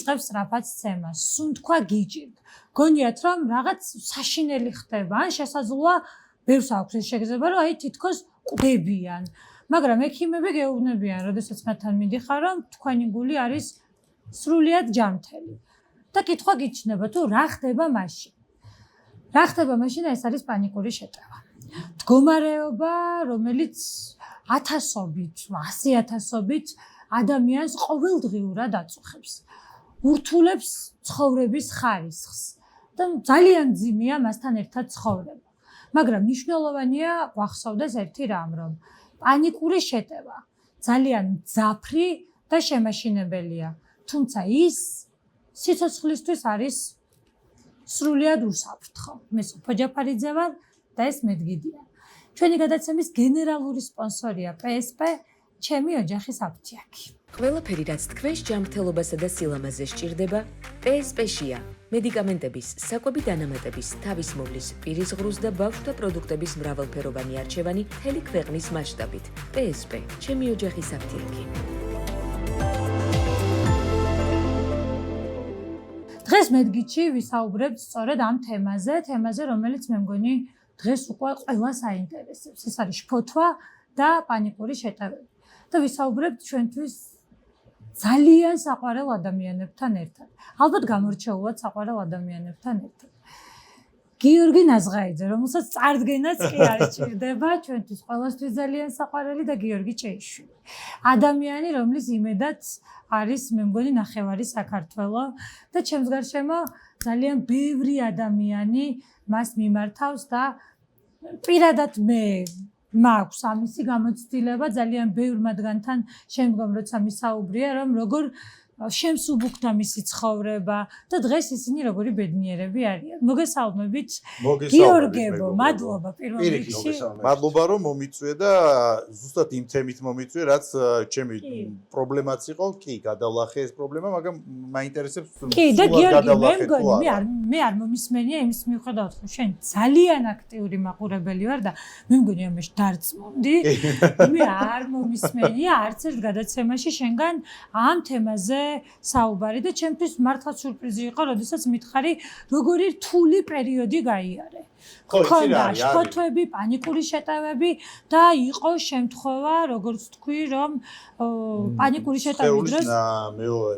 იწყებს სწრაფად ცემას, სუნთქვა გიჭირდა. გონიათ რომ რაღაც საშინელი ხდება, ან შესაძლოა ბევრს აქვს ეს შეგრძნება, რომ აი თითქოს ყვდებიან. მაგრამ ექიმები გეუბნებიან, როდესაც მათთან მიდიხარ, რომ თქვენი გული არის სრულიად ჯანმრთელი. და კითხვა გიჩნდება, თუ რა ხდება მაშინ? რა ხდება მაშინ? ეს არის პანიკური შეტევა. მდგომარეობა, რომელიც ათასობით, 100,000-ობით ადამიანს ყოველდღიურად აწუხებს. ურთულებს ცხოვრების ხარისხს და ძალიან მძიმეა მასთან ერთად ცხოვრება. მაგრამ მნიშვნელოვანია გვახსოვდეს ერთი რამ, რომ პანიკური შეტევა ძალიან მძაფრი და შემაშინებელია, თუმცა ის სიცოცხლისთვის არის სრულიად უსაფრთხო. მე სოფო ჯაფარიძე ვარ და ეს მედგიდია. ჩვენი გადაცემის გენერალური სპონსორია PSP, ჩემი ოჯახის აფთიაქი. ყველაფერი რაც თქვენს ჯანმრთელობასა და სილამაზეს სჭირდება, PSP-შია. მედიკამენტების, საკვები დანამატების, თავის მოვლის, პირის ღრუს და ბავშვთა პროდუქტების მრავალფეროვანი არჩევანი მთელი ქვეყნის მასშტაბით. PSP, ჩემი ოჯახის აფთიაქი. დღეს მედგიდში ვისაუბრებთ სწორედ ამ თემაზე, რომელიც მე მგონი დღეს უკვე ყველას აინტერესებს. ეს არის შფოთვა და პანიკური შეტევები. და ვისაუბრებთ ჩვენთვის ძალიან საყვარელ ადამიანებთან ერთად. ალბათ გამორჩეულად საყვარელ ადამიანებთან ერთად. გიორგი ნაზღაიძე, რომელსაც წარდგენაც კი არ სჭირდება, ჩვენთვის ყველასთვის ძალიან საყვარელი და გიორგი ჭეიშვილი. ადამიანი, რომლის იმედად არის, მე მგონი, ნახევარი საქართველო და ჩემს გარშემო ძალიან ბევრი ადამიანი მას მიმართავს და პირადად მე მაქვს ამისი გამოცდილება ძალიან ბევრ მათგანთან შემდგომ როცა მისაუბრია, რომ როგორ შემსუბუქდა მისი ცხოვრება და დღეს ისინი როგორი ბედნიერები არიან. მოგესალმებით გიორგებო, მადლობა პირველ რიგში. მადლობა რომ მომიწვიე და ზუსტად იმ თემით მომიწვიე, რაც ჩემი პრობლემაც იყო. კი, გადავლახე ეს პრობლემა, მაგრამ მაინტერესებს კი, და გიორგი, მე მგონი, მე არ მომისმენია იმის მიუხედავად, რომ შენ ძალიან აქტიური მაყურებელი ვარ და მე მგონი ამაში დარწმუნდი. მე არ მომისმენია არც ერთ გადაცემაში შენგან ამ თემაზე საუბარი და ჩემთვის მართლა სიურპრიზი იყო, როდესაც მითხარი, როგორი რთული პერიოდი გაიარე. ხონდა შფოთვები, პანიკური შეტევები და იყო შემთხვევა, როგორც თქვი, რომ პანიკური შეტევის დროს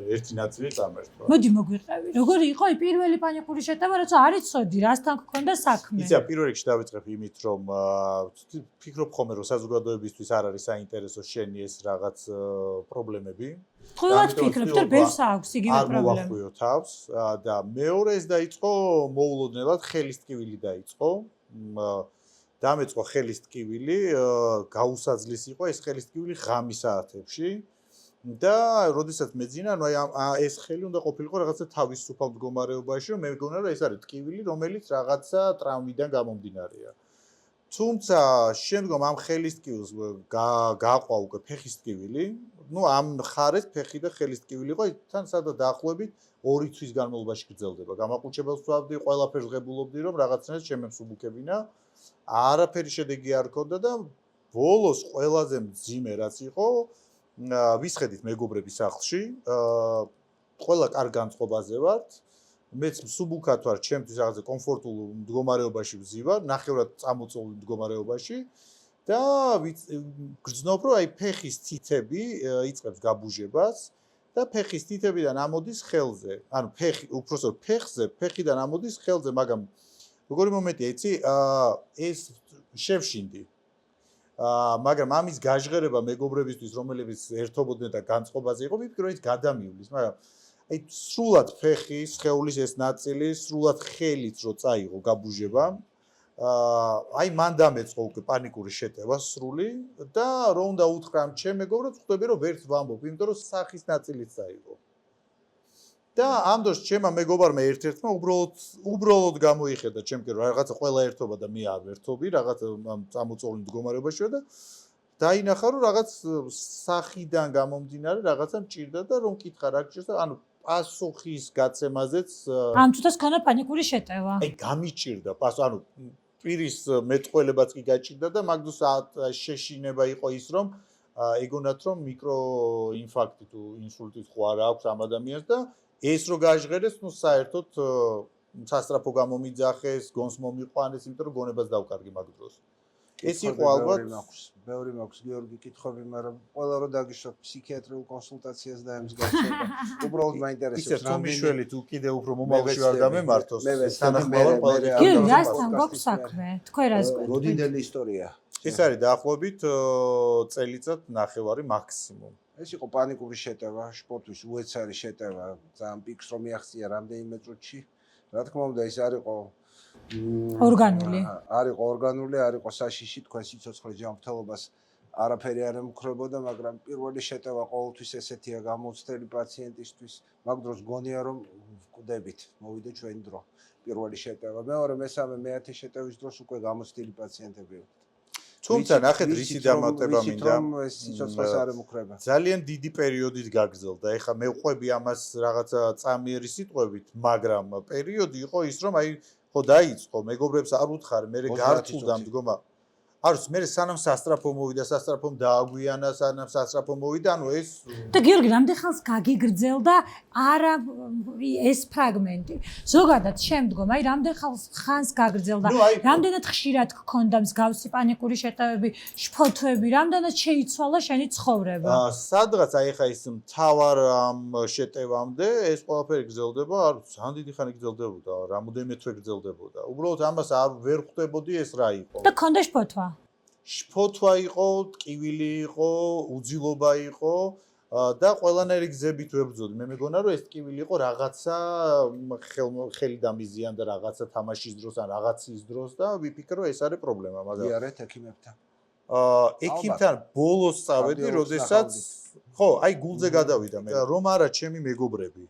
ერთი ნაწილი წამერთვა. მოდი მოგვიყევი. როგორი იყო პირველი პანიკური შეტევა, როცა არ იცოდი, რასთან გქონდა საქმე? იცი, პირველ რიგში დავიწყებ იმით, რომ ფიქრობ ხომ რომ საზოგადოებისთვის არ არის საინტერესო შენი ეს რაღაც პრობლემები. თქვენად ფიქრობთ, რომ ბევრს აქვს იგივე პრობლემა. არ მოვახუიო თავს და მეორე ეს დაიწყო მოულოდნელად ხელის ტკივილი დაიწყო. დამეწყო ხელის ტკივილი, გაუსაძლის იყო ეს ხელის ტკივილი ღამის საათებში და როდესაც მეძინა, ანუ აი ეს ხელი უნდა ყოფილიყო რაღაცა თავისუფალ მდგომარეობაში, რომ მე მგონა რომ ეს არის ტკივილი, რომელიც რაღაცა ტრავმიდან გამომდინარეა. თუმცა შემდგომ ამ ხელის ტკივილს გაყვა უკვე ფეხის ტკივილი. ნუ ამ ხარეს ფეხი და ხელის ტკივილი იყო, თან სადღაც დაახლოებით 2 თვის განმავლობაში გრძელდება. გამაყუჩებელს ვსვამდი, ყველაფერს ღებულობდი, რომ რაღაცნაირად შემემსუბუქებინა. არაფერი შედეგი არ ჰქონდა და ბოლოს ყველაზე მძიმე რაც იყო, ვისხედით მეგობრების სახლში, ყველა კარგ განწყობაზე ვართ. მეც მსუბუქად ვარ, ჩემთვის რაღაცა კომფორტულ მდგომარეობაში ვზივარ, ნახევრად წამოწოლ მდგომარეობაში და გრძნობ, რომ აი ფეხის თითები იწყებს გაბუჟებას და ფეხის თითებიდან ამოდის ხელზე. ანუ უпросто ფეხზე, ფეხიდან ამოდის ხელზე, მაგრამ როგორი მომენტია, იცი, ეს შევშინდი. მაგრამ ამის გაჟღერება მეგობრებისთვის, რომლებიც ერთობოდნენ და განწყობაზე იყო, ვიფიქრე, რომ ის გადამივლის, მაგრამ აი სრულად ფეხის, სხეულის ეს ნაწილი, სრულად ხელით რო წაიღო გაბუჟება, აი მან დამეწყო უკვე პანიკური შეტევა სრული და რო უნდა უთხრა ამ ჩემ მეგობრებს, ხვდები რომ ვერც ვამბობ, იმიტომ რომ სახის ნაწილიც წაიღო. და ამ დროს ჩემმა მეგობარმა ერთ-ერთმა უბრალოდ გამოიხედა ჩემკენ რომ რაღაცა ყველა ერთობა და მე არ ვერთობი, რაღაცა წამოწოლი მდგომარეობაში ვარ და დაინახა რომ რაღაც სახიდან გამომდინარე რაღაცა მჭირდა და რომ კითხა რა გჭირდა, ანუ პასუხის გაცემაზეც ამ თვითონ ქონა პანიკური შეტევა. აი გამიჭირდა ანუ პირის მეტყველებაც კი გაჭირდა და მაგდროს შეშინება იყო ის რომ ეგონათ რომ მიკროინფარქტი თუ ინსულტი ხო არ აქვს ამ ადამიანს და ეს რო გაჟღერეს, ნუ საერთოდ სასტრაფო გამომიძახეს, გონს მომიყვანეს, იმიტომ რომ გონებას დავკარგი მაგ დროს. ეს იყო ალბათ ბევრი მაქვს გიორგი კითხვები, მაგრამ ყველა რო დაგიშვათ ფსიქიატრიულ კონსულტაციას და ამის გარშემო. უბრალოდ მაინტერესებს ისე თუ მიშველი თუ კიდე უფრო მომავალში არ დამემართოს, თანახმოვან ყველა გიორგი, რასთან გვაქვს საქმე? თქვენ რას გვეტყვით? როდინდელი ისტორია. ეს არის დაახლოებით წელიწად ნახევარი მაქსიმუმ. ეს იყო პანიკური შეტევა, სპორტის უეცარი შეტევა, ძალიან პიკს რომ მიაღწია რამდენიმე წუთში. რა თქმა უნდა, ეს არ იყო ორგანული. არ იყო ორგანული, არ იყო საშიში, თქვენ სიცოცხლე ჯანმრთელობას არაფერი არ ემუქრებოდა, მაგრამ პირველი შეტევა ყოველთვის ესეთია გამოცდელი პაციენტისთვის. მაგ დროს გონია რომ ვკვდებით, მოვიდა ჩვენი დრო. პირველი შეტევა, მეორე, მესამე, მეათე შეტევის დროს უკვე გამოცდილი პაციენტები ვიყავით. თუმცა ნახეთ რისი დამატება მინდა. ეს სიცოცხლეს არ ემუქრება. ძალიან დიდი პერიოდით გაგრძელდა. ეხლა მე ვყვები ამას რაღაცა წამიერი სიტყვებით, მაგრამ პერიოდი იყო ის რომ აი ხო დაიწყო, მეგობრებს არ უთხარი, მე გარწმუნდა მდგომა. არის მე სანამ სასტრაფო მოვიდა, სასტრაფომ დააგვიანა, სანამ სასტრაფო მოვიდა, ანუ ეს და გიორგი, რამდენ ხანს გაგიგრძელდა არა ეს ფრაგმენტი? ზოგადად შემდგომ, აი რამდენ ხანს გაგრძელდა? რამდენად ხშირად გქონდა მსგავსი პანიკური შეტევები, შფოთვები, რამდენად შეიცვალა შენი ცხოვრება? სადღაც აი ხა ის მთავარ ამ შეტევამდე ეს ყველაფერი გრძელდება, არ ძალიან დიდი ხანი გრძელდებოდა, რამოდენიმე თვე გრძელდებოდა. უბრალოდ ამას არ ვერ ხვდებოდი ეს რა იყო. და გქონდა შფოთვა? შფოთვა იყო, ტკივილი იყო, უძილობა იყო და ყველანაირი გზებით ვებრძოდი. მე მეგონა რომ ეს ტკივილი იყო რაღაცა ხელი დამიზიან და რაღაცა თამაშის დროს ან რაღაცის დროს და ვიფიქრე რომ ეს არის პრობლემა, მაგრამ იარეთ ექიმებთან. ექიმთან ბოლოს წავედი, როდესაც ხო, აი გულზე გადავიდა მე. რომ არა ჩემი მეგობრები,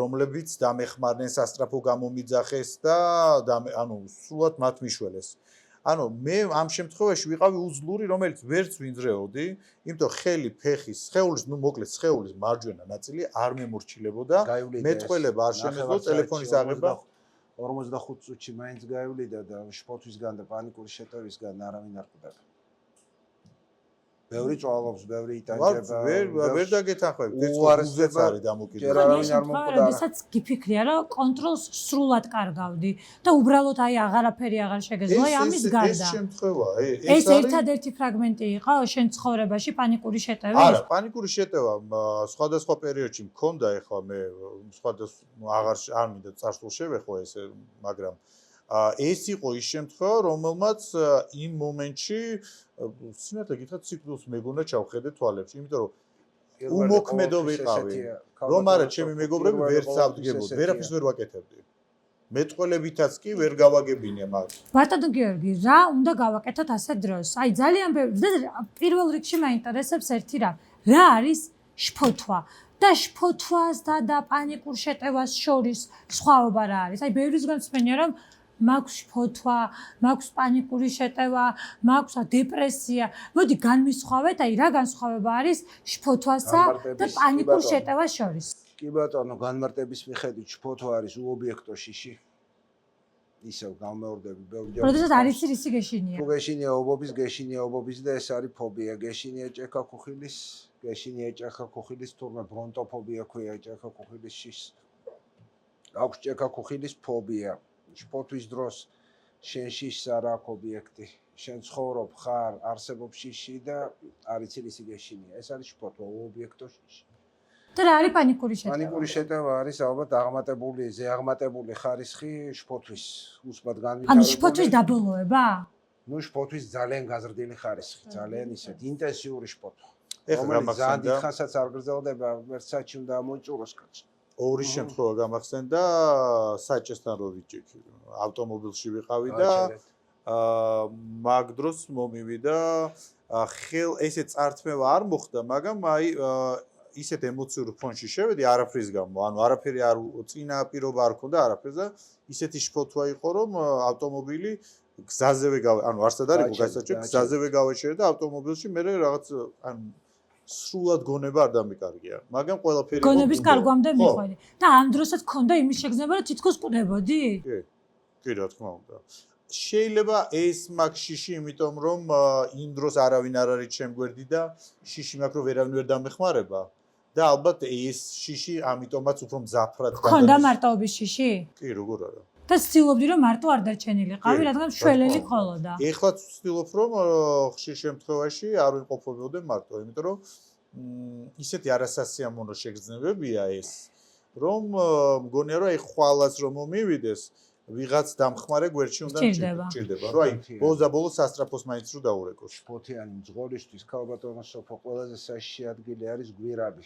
რომლებიც დამეხმარნენ სასტრაფო გამომიძახეს და ანუ სულად მათ მიშველეს. ანუ მე ამ შემთხვევაში ვიყავი უძლური, რომელიც ვერც ვინძრეოდი, იმიტომ ხელი, ფეხის, სხეულის, ნუ მოკლედ სხეულის მარჯვენა ნაწილი არ მემორჩილებოდა. მეტყველება არ შემეძლო ტელეფონის აღება. 45 წუთში მაინც გაივლიდა და შფოთვისგან და პანიკური შეტევისგან არავინ არ კვდება. ბევრი წვალობს, ბევრი იტანჯება. ვერ დაგეთანხმებით, ეს უარესიც არის დამოკიდებული. არავინ არ მომკვდა. როდესაც გიფიქრია, რომ კონტროლს სრულად კარგავდი და უბრალოდ აი აღარაფერი აღარ შეგეძლო ამის გარდა. ეს შემთხვევა, ეს ერთადერთი ფრაგმენტი იყო შენ ცხოვრებაში პანიკური შეტევის? არა, პანიკური შეტევა სხვადასხვა პერიოდში მქონდა, ეხლა მე სხვადასხვა არ მინდა წარსულ შევეხო ესე, მაგრამ ეს იყო ის შემთხვევა, რომელმაც იმ მომენტში სიმართლე გითხრათ, ციკლს მეგონა ჩავხედე თვალებში, იმიტომ რომ უმოქმედო ვიყავი. რომ არა, ჩემი მეგობრები ვერ წავდგებოდი, ვერაფერს ვერ ვაკეთებდი. მეტყველებითაც კი ვერ გავაგებინე მაგ. ბატონო გიორგი, რა უნდა გავაკეთოთ ასე დროს? აი ძალიან პირველ რიგში მაინტერესებს ერთი რა არის შფოთვა? და შფოთვას და პანიკურ შეტევას შორის სხვაობა რა არის? აი ბევრისგან მსმენია რომ მაქვს შფოთვა, მაქვს პანიკური შეტევა, მაქვს დეპრესია. მოდი განვისხვავეთ, აი რა განსხვავება არის შფოთვასა და პანიკურ შეტევას შორის? კი ბატონო, განმარტების მიხედვით შფოთვა არის უობიექტო შიში. ისევ გამეორდები ბევრჯერ. როდესაც არ იცი რისი გეშინია. თუ გეშინია ობობის, გეშინია ობობის და ეს არის ფობია. გეშინია ჭექა ქუხილის, გეშინია ჭექა ქუხილის, თურმე ბრონტოფობია ქვია ჭექა ქუხილის შიშს. აქვს ჭექა ქუხილის ფობია. შფოთვის დროს შენ შიშს არ აქვს ობიექტი. შენ ცხოვრობ, ხარ, არსებობ შიში და არ იცი რისი გეშინია. ეს არის შფოთვა, უობიექტო შიში. და რა არის პანიკური შეტევა? პანიკური შეტევა არის ალბათ აღმატებული, ზეაღმატებული ხარისხი შფოთვის. უსმად ანუ განვითარებული. შფოთვის დაბოლოება? ნუ შფოთვის ძალიან გაზრდილი ხარისხი, ძალიან ისეთ ინტენსიური შფოთვა. ეხლა ძალიან დიდ ხანსაც არ გრძელდება, ვერცაჩი უნდა ამოიჭუროს კაცს. ორი შემთხვევა გამახსენდა საჭესთან რო ვიჭიქი. ავტომობილში ვიყავი და მაგ დროს მომივიდა ხელ ესე წართმევა არ მოხდა, მაგრამ აი ისეთ ემოციურ ფონში შევედი არაფრის გამო, ანუ არაფერი არ წინა პირობა არ ქონდა არაფერს და ისეთი შფოთვა იყო, რომ ავტომობილი გზაზევე ანუ არსად არ იყო გასაჭირო, გზაზევე გავეშერე და ავტომობილში მე რაღაც ანუ სრულად გონება არ დამიკარგია, მაგრამ ყველაფერი გონების კარგვამდე მიხვედი და ამ დროსაც გქონდა იმის შეგრძნება, რომ თითქოს კვდებოდი? კი, რა თქმა უნდა. შეიძლება ეს მაქვს შიში, იმიტომ რომ იმ დროს არავინ არ არის ჩემ გვერდი და შიში მაქვს, რომ ვერავინ ვერ დამეხმარება. და ალბათ ეს შიში ამიტომაც უფრო მძაფრად ხონდა მარტოობის შიში? კი, როგორ არა. და ცდილობდი რომ მარტო არ დარჩენილიყავი, რადგან მშველელი ხოლოდა. ეხლაც ვცდილობ რომ ხშირ შემთხვევაში არ ვიმყოფებოდე მარტო, იმიტომ რომ ისეთი არასასიამოვნო შეგრძნებებია ეს, რომ მგონია რომ აი ხვალაც რომ მომივიდეს, ვიღაც დამხმარე გვერდში უნდა ჭირდება. რომ აი ბოლოს და ბოლოს სასტრაფოს მაინც რო დაურეკოს. შფოთიანი მძღოლისთვის ქალბატონო სოფო ყველაზე საშიში ადგილი არის გვირაბი.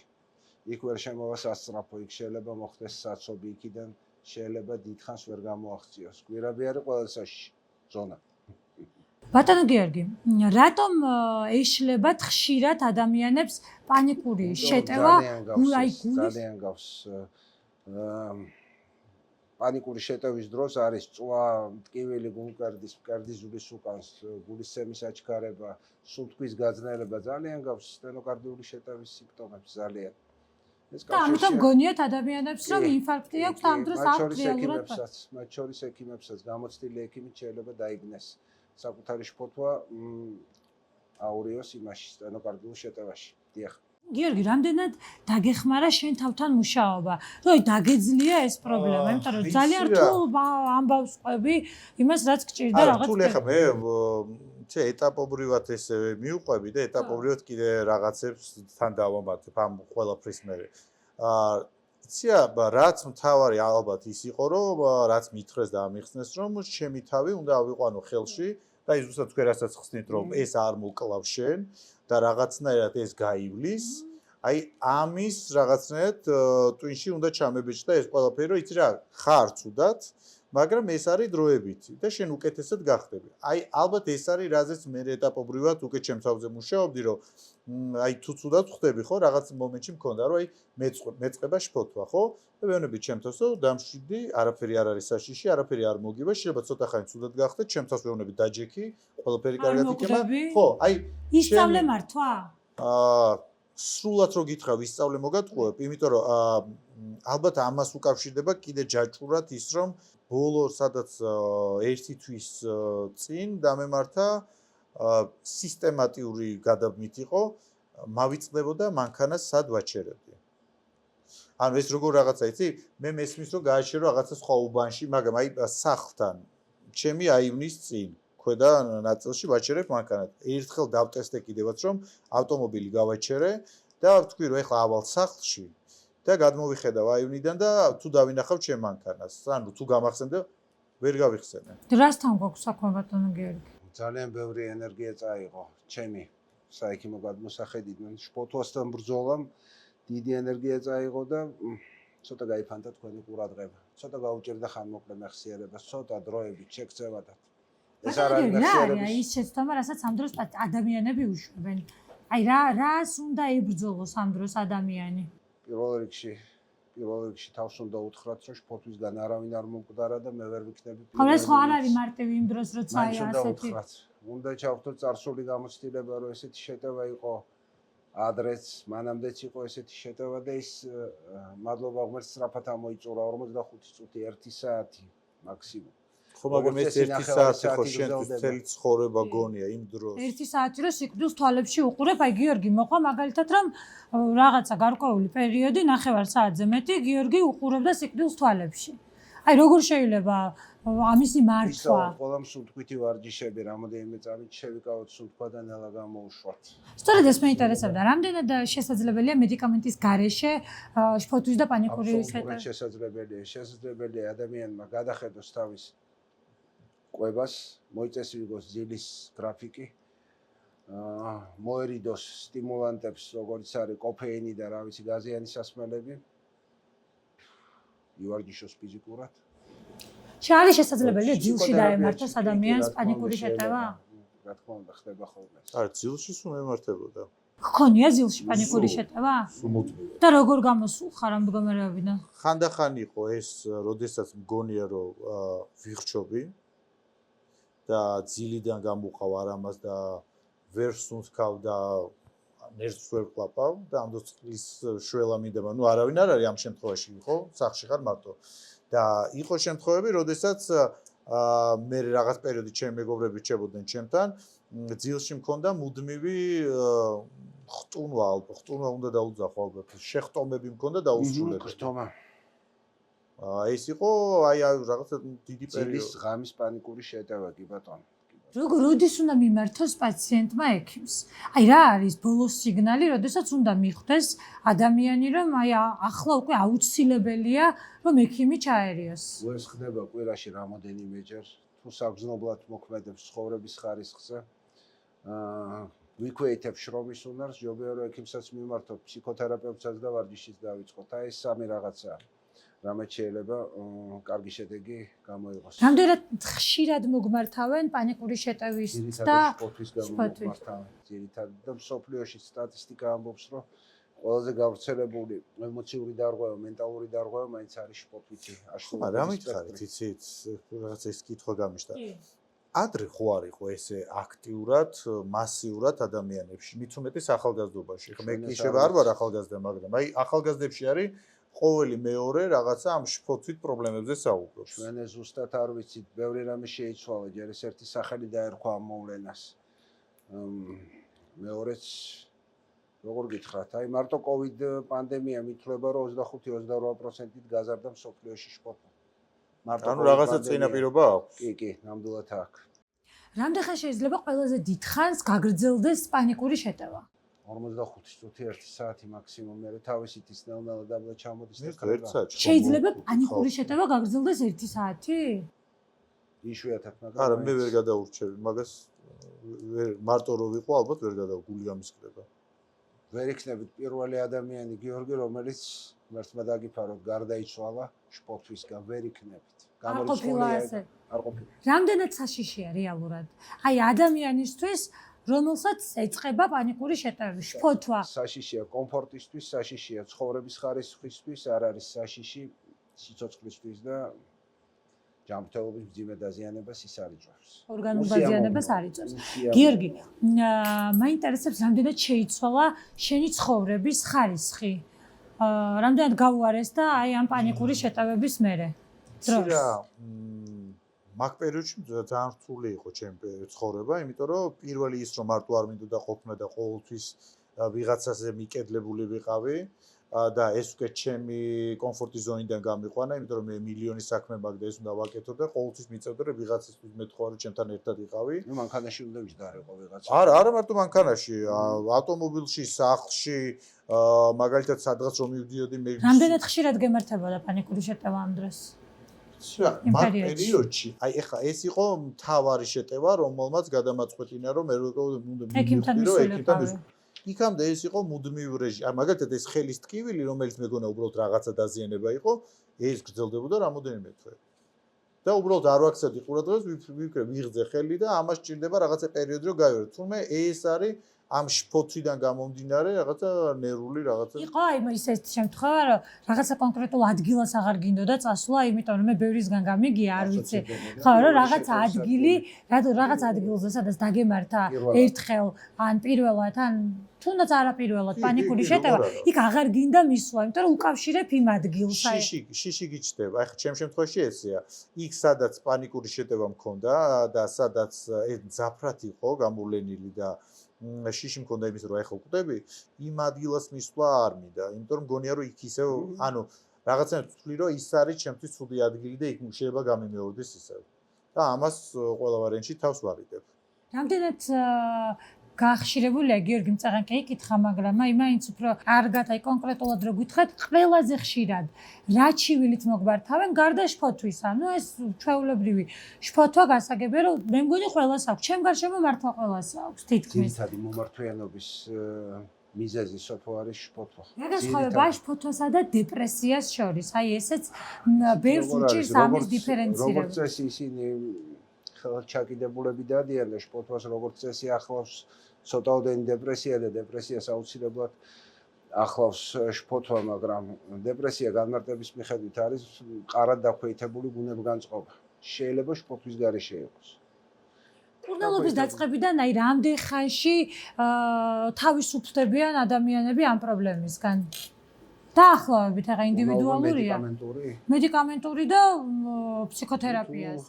იქ ვერ შემოვა სასტრაფო, იქ შეიძლება მოხდეს საცობი, იქიდან შეიძლება დიდხანს ვერ გამოაღწიოს. გვირაბი არის ყველაზე საშიში ზონა. ბატონო გიორგი, რატომ ეშლებათ ხშირად ადამიანებს პანიკური შეტევა? ძალიან გავს. პანიკური შეტევის დროს არის წვა, მტკივილი გულმკერდის, მკერდის ზულის უკანს, გულისცემის აჩქარება, სუნთქვის გაძნელება, ძალიან გავს სტენოკარდიული შეტევის სიმპტომებს ძალიან. და ამიტომ გონიათ ადამიანებს რომ ინფარქტი აქვს და ამ დროს აქვთ რეალურად. მათ შორის ექიმებსაც გამოცდილი ექიმით შეიძლება დაიგნეს საკუთარი შფოთვა აურიოს იმაში სტენოკარდიულ შეტევაში. დიახ. გიორგი, რამდენად დაგეხმარა შენ თავთან მუშაობა? რომ დაგეძლია ეს პრობლემა, იმიტომ რომ ძალიან რთულ ამბავს ყვები იმას რაც გჭირდა რაღაც. რთული ახლა მე ეტაპობრივად ესე მიუყვები და ეტაპობრივად კიდე რაღაცებს თან დავამატებ ამ ყველაფრის მერე. იცია, რაც მთავარი ალბათ ის იყო, რომ რაც მითხრეს და ამიხსნეს, რომ ჩემი თავი უნდა ავიყვანო ხელში და ის უბრალოდ თქვენ რასაც ხსნით, რომ ეს არ მოკლავ შენ და რაღაცნაირად ეს გაივლის. აი ამის რაღაცნაირად ტვინში უნდა ჩამებეჭდა ეს ყველაფერი, რომ იცი რა, ხარ ცუდად, მაგრამ ეს არის დროებითი და შენ უკეთესად გახდები. აი ალბათ ეს არის რაზეც მე ეტაპობრივად უკვე ჩემ თავზე მუშაობდი, რომ აი თუ ცუდად ხდები, ხო, რაღაც მომენტში მქონდა, რომ აი მეწყება შფოთვა, ხო? და ვეუბნები ჩემ თავს, რომ დამშვიდი, არაფერი არ არის საშიში, არაფერი არ მოგივა, შეიძლება ცოტა ხანი ცუდად გახდე, ჩემ თავს ვეუბნები დაჯექი, ყველაფერი კარგად იქნება. ხო, აი ისწავლე მართვა? სრულად რო გითხრა, ვისწავლე მოგატყუებ, იმიტომ რომ ალბათ ამას უკავშირდება კიდე ჯაჭვურად ის, რომ ბოლო სადაც ერთი თვის წინ დამემართა სისტემატიური გადაბმით იყო, მავიწყდებოდა მანქანას სად ვაჩერებდი. ანუ ეს როგორ რაღაცა იცი, მე მესმის რომ გააჩერო რაღაცა სხვა უბანში, მაგრამ აი სახლთან ჩემი აივნის წინ ქვედა ნაწილში ვაჩერებ მანქანას. ერთხელ დავტესტე კიდევაც რომ ავტომობილი გავაჩერე და ვთქვი რომ ეხლა ავალ სახლში და გადმოვიხედავ აივნიდან და თუ დავინახავ ჩემ მანქანას. ანუ თუ გამახსენდა ვერ გავიხსენე. დრასთან გვაქვს საქმე ბატონო გიორგი? ძალიან ბევრი ენერგია წაიღო ჩემი საექიმო გადმოსახედიდან შფოთვასთან ბრძოლამ დიდი ენერგია წაიღო და ცოტა გაიფანტა თქვენი ყურადღება. ცოტა გაუჭირდა ხანმოკლე მეხსიერება, ცოტა დროებით შეგწევა და ეს არ არის მეხსიერების ის შეცდომა, რასაც ამ დროს ადამიანები უშვებენ. აი რას უნდა ებრძოლოს ამ დროს ადამიანი? პირველ რიგში თავს უნდა უთხრათ, რომ შფოთვისგან არავინ არ მომკვდარა და მე ვერ ვიქნები პირველი. ხო, ეს ხო არ არის მარტივი იმ დროს, როცა აი ასეთი. უნდა ჩავთვალოთ წარსული გამოცდილება, რომ ესეთი შეტევა იყო ადრეც, მანამდეც იყო ესეთი შეტევა და ის მადლობა ღმერთს სწრაფად ამოიწურა 45 წუთი 1 საათი მაქსიმუმ. ხო, მაგრამ ეს 1 საათი ხო შენთვის მთელი ცხოვრება გონია იმ დროს. 1 საათი რო სიკვდილს თვალებში უყურებ, აი გიორგი მოყვა მაგალითად რომ რაღაცა გარკვეული პერიოდი 9 საათზე მეტი გიორგი უყურებდა სიკვდილს თვალებში. აი როგორ შეიძლება ამისი მართვა? ყველამ სუნთქვითი ვარჯიშები, რამოდენიმე წამით შევიკავოთ სუნთქვა და ნელა გამოუშვათ. სწორედ ეს მეინტერესებდა, რამდენად შესაძლებელია მედიკამენტის გარეშე შფოთვის და პანიკური შეტევა? შესაძლებელია ადამიანმა გადახედოს თავის კვებას, მოიწესრიგოს ძილის გრაფიკი, მოერიდოს სტიმულანტებს, როგორც არის კოფეინი და რა ვიცი გაზიანი სასმელები, ივარჯიშოს ფიზიკურად. არის შესაძლებელია ძილში დაემართოს ადამიანს პანიკური შეტევა? რა თქმა უნდა, ხდება ხოლმე. არა, ძილში სულ მემართებოდა. გქონია ძილში პანიკური შეტევა? და როგორ გამოსულხარ ამ მდგომარეობიდან? ხანდახან იყო ეს, როდესაც მგონია რომ ვიხრჩობი და ძილიდან გამუყავ არამას და ვერ სუნთქავ და ნერვს ვერ ყლაპავ და ამ დროს წყლის შველა მინდება. ნუ არავინ არ არის ამ შემთხვევაში, ხო? სახლში ხარ მარტო. და იყო შემთხვევები, როდესაც მე რაღაც პერიოდი ჩემი მეგობრები რჩებოდნენ ჩემთან, ძილში მქონდა მუდმივი ხტუნვა ალბათ, ხტუნვა უნდა დაუძახო ალბათ. შეხტომები მქონდა დაუსრულებელი. ხტომა. ეს იყო აი რაღაცა დიდი ძილის პერიოდი. ღამის პანიკური შეტევა კი ბატონო. როდის უნდა მიმართოს პაციენტმა ექიმს? აი რა არის ბოლოს სიგნალი, როდესაც უნდა მიხვდეს ადამიანი, რომ აი ახლა უკვე აუცილებელია, რომ ექიმი ჩაერიოს. ეს ხდება კვირაში რამოდენიმეჯერ, თუ საგრძნობლად მოქმედებს ცხოვრების ხარისხზე. ვიქვეითებ შრომის უნარს, ჯობია რომ ექიმსაც მიმართოთ, ფსიქოთერაპევტსაც და ვარჯიშიც დავიწყოთ. აი ეს სამი რაღაცაა. რამაც შეიძლება კარგი შედეგი გამოიღოს. რამდენად ხშირად მოგმართავენ პანიკური შეტევის და სპორტის გამომართავენ. ძირითადად და მსოფლიოში სტატისტიკა ამბობს, რომ ყველაზე გავრცელებული ემოციური დარღვევა, მენტალური დარღვევა მაინც არის სპორტი. რა მითხარით, იცით, რაღაცა ეს კითხვა გამიშთა. ადრე ხო არ იყო ესე აქტიურად, მასიურად ადამიანებში, მით უმეტეს ახალგაზრდობაში. მე კი შეიძლება არ ვარ ახალგაზრდა, მაგრამ აი ახალგაზრდებში არის ყოველი მეორე რაღაცა ამ შფოთვით პრობლემებზე საუბრობს. ჩვენ ზუსტად არ ვიცით, ბევრი რამე შეიცვალა, ჯერ ეს ერთი სახელი დაერქვა ამ მოვლენას. მეორეც როგორ გითხრათ, აი მარტო COVID პანდემია მითვლება, რომ 25-28%-ით გაზარდა მსოფლიოში შფოთვა. ანუ რაღაცა წინაპირობა აქვს. კი, ნამდვილად აქვს. რამდენ ხანს შეიძლება ყველაზე დიდ ხანს გაგრძელდეს პანიკური შეტევა? 45 წუთი 1 საათი მაქსიმუმ, მე თავისით ის ნელ-ნელა დაბლა ჩამოდის და შეიძლება პანიკური შეტევა გაგრძელდეს 1 საათი? იშვიათად, მაგრამ არა, მე ვერ გადაურჩევი, მაგას მარტო რო ვიყო, ალბათ ვერ გადავგული ამის ხდება. ვერ იქნებით პირველი ადამიანი გიორგი, რომელიც მართლა დაგიფაროთ, გარდაიცვალა შპორტვისგან, ვერ იქნებით. ყოფილა ასე. არ ყოფილა. რამდენად საშიშია რეალურად? აი ადამიანისთვის რომელსაც ეწყება პანიკური შეტევა, შფოთვა. საშიშია კომფორტისთვის, საშიშია ცხოვრების ხარისხისთვის, არ არის საშიში სიცოცხლისთვის და ჯანმრთელობის მძიმე დაზიანებას ის არ იწვევს. ორგანულ დაზიანებას არ იწვევს. გიორგი, მაინტერესებს რამდენად შეიცვალა შენი ცხოვრების ხარისხი? რამდენად გაუარეს და აი ამ პანიკური შეტევების მერე? დროს. მაგ პერიოდში ძალიან რთული იყო ჩემი ცხოვრება, იმიტომ რომ პირველი ის რომ მარტო არ მინდოდა ყოფნა და ყოველთვის ვიღაცაზე მიკედლებული ვიყავი და ეს უკვე ჩემი კომფორტის ზონიდან გამიყვანა, იმიტომ რომ მე მილიონი საქმე მაქვს და ეს უნდა ვაკეთო და ყოველთვის მიწევდა რომ ვიღაცისთვის მეთქვა რომ ჩემთან ერთად იყავი. ნუ მანქანაში უნდა ვიჯდარიყო ვიღაცა. არა მარტო მანქანაში, ავტომობილში, სახლში, მაგალითად სადღაც რომ მივდიოდი მე რამდენად ხშირად გემართებოდა პანიკური შეტევა ამ დროს? მაგ პერიოდში, აი ეხლა ეს იყო მთავარი შეტევა, რომელმაც გადამაწყვეტინა რომ მე უნდა ექიმთან მისულიყავი. იქამდე ეს იყო მუდმივ რეჟიმი. აი მაგალითად ეს ხელის ტკივილი, რომელიც მეგონა უბრალოდ რაღაცა დაზიანება იყო, ეს გრძელდებოდა რამოდენიმე თვე. და უბრალოდ არ ვაქცევდი ყურადღებას, ვიქრე ვიღძე ხელი და ამას ჭირდება რაღაცა პერიოდი რომ გავიარე. თუმე ეს არის ამ შფოთვიდან გამომდინარე რაღაცა ნერვული რაღაცა. იყო აი ისეთ შემთხვევა, რომ რაღაცა კონკრეტულ ადგილას აღარ გინდოდა წასვლა, იმიტომ რომ მე ბევრისგან გამიგია, არ ვიცი. ხო, რომ რაღაცა ადგილი, რაღაც ადგილზე, სადაც დაგემართა ერთხელ, ან პირველად, ან თუნდაც არაპირველად პანიკური შეტევა, იქ აღარ გინდა მისვლა, იმიტომ რომ უკავშირებ იმ ადგილს. შიში გიჩნდება. აი ჩემ შემთხვევაში ესეა. იქ სადაც პანიკური შეტევა მქონდა და სადაც ეს ძაფრად იყო გამოვლენილი და შიში მქონდა იმის რომ ეხლა ვკვდები, იმ ადგილას მისვლა არ მინდა, იმიტომ რომ მგონია რომ იქ ისევ, ანუ რაღაცნაირად ვთვლი რომ ის არის ჩემთვის ცუდი ადგილი და იქ შეიძლება გამიმეორდეს ისევ. და ამას ყველა ვარიანტში თავს ვარიდებ. რამდენად გაახშირებულია გიორგი მწაღან კი ეკითხა, მაგრამ აი მაინც უფრო კარგად აი კონკრეტულად რო გითხრათ, ყველაზე ხშირად რა ჩივილით მოგმართავენ გარდა შფოთვისა? ნუ ეს ჩვეულებრივი შფოთვა გასაგებია, რომ მე მგონი ყველას აქვს, ჩემ გარშემო მართლა ყველას აქვს თითქმის. ძირითადი მომართვიანობის მიზეზი სოფო არის შფოთვა. რაგასხავება შფოთვასა და დეპრესიას შორის, აი ესეც ბევრს უჭირს ამის დიფერენცირება. როგორც წესი ისინი ჩაკიდებულები დადიან და შფოთვას როგორც წესი ახლავს ცოტაოდენი დეპრესია და დეპრესიას აუცილებლად ახლავს შფოთვა, მაგრამ დეპრესია განმარტების მიხედვით არის მყარად დაქვეითებული გუნებგანწყობა. შეიძლება შფოთვის გარეშე იყოს. კურნალობის დაწყებიდან აი რამდენ ხანში თავისუფლდებიან ადამიანები ამ პრობლემისგან? დაახლოებით, ახლა ინდივიდუალურია. მედიკამენტური მედიკამენტური და ფსიქოთერაპიას.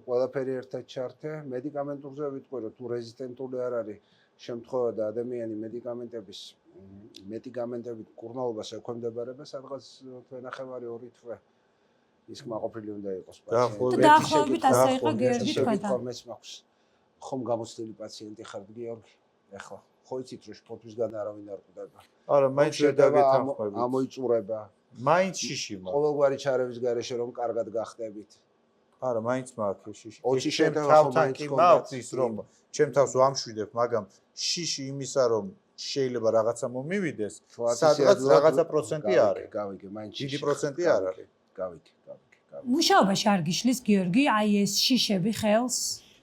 ყველაფერი ერთად ჩართე. მედიკამენტურზე ვიტყვი, რომ თუ რეზისტენტული არ არის შემთხვევა და ადამიანი მედიკამენტებით მკურნალობას ექვემდებარება, სადღაც თვენახევარი 2 თვე ის კმაყოფილი უნდა იყოს პაციენტი. დაახლოებით ასე იყო გიორგი თქვენთან. მეც მაქვს ხომ გამოცდილი პაციენტი ხარ გიორგი. ეხლა ხო იცით რომ შფოთვისგან არავინ არ ყვდება. არა, მაინც ვერ დაგეთანხმებით. ამოიწურება. მაინც შიში მაქვს. ყოველგვარი ჩარების გარეშე რომ კარგად გახდებით. არა, მაინც მაქვს შიში. ოცი შეტევა ხომ თავთან მაინც კი გქონდათ? მაქვს ის რომ ჩემ თავს ვამშვიდებ, მაგრამ შიში იმისა რომ შეიძლება რაღაცა მომივიდეს, სადღაც რაღაცა პროცენტი არის. გავიგე, მაინც დიდი პროცენტი არ არის. გავიგე. მუშაობაში არ გიშლის გიორგი, აი ეს შიშები ხელს?